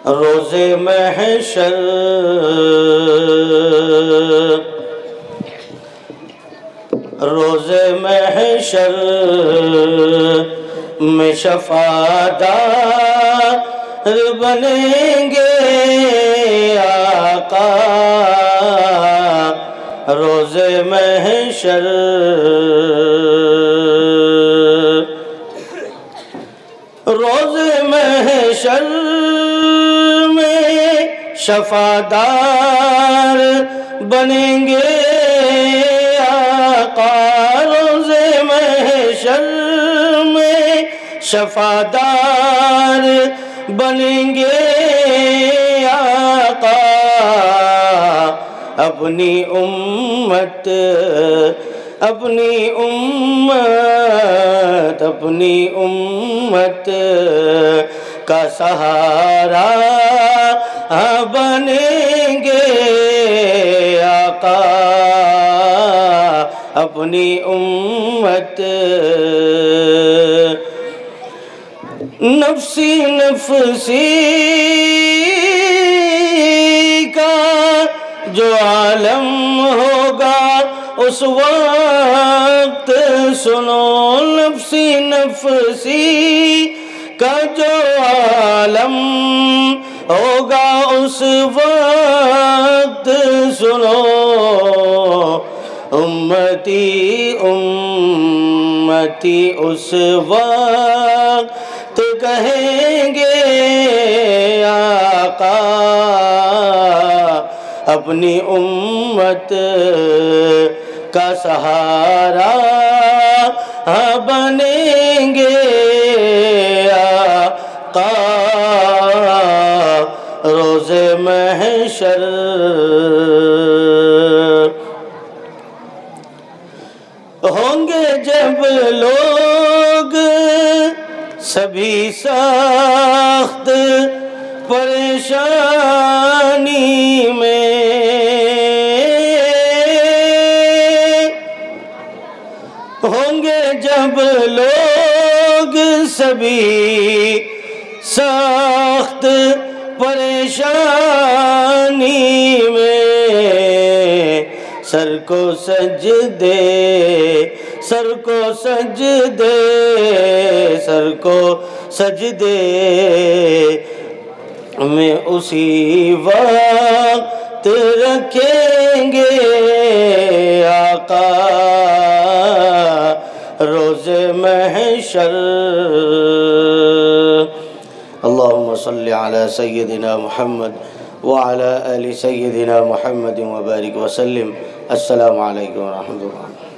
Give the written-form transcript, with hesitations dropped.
روز محشر روز محشر میں شفاعتدار بنیں گے آقا روز محشر روز محشر میں شفاعتدار بنیں گے آقا روز محشر میں شفاعتدار بنیں گے آقا اپنی امت کا سہارا بنیں گے آقا اپنی امت نفسی نفسی کا جو عالم ہوگا اس وقت سنو نفسی نفسی کا جو عالم ہوگا اس وقت سنو امتی امتی اس وقت کہیں گے آقا اپنی امت کا سہارا بنیں گے آقا روز محشر ہوں گے جب لوگ سبھی سخت پریشانی میں ہوں گے جب لوگ سبھی سخت پریشانی میں سر کو سجدے میں اسی وقت رکھیں گے آقا روز محشر اللہم صلی علی سیدنا محمد وعلی آل سیدنا محمد وبارک وسلم السلام علیکم ورحمۃ اللہ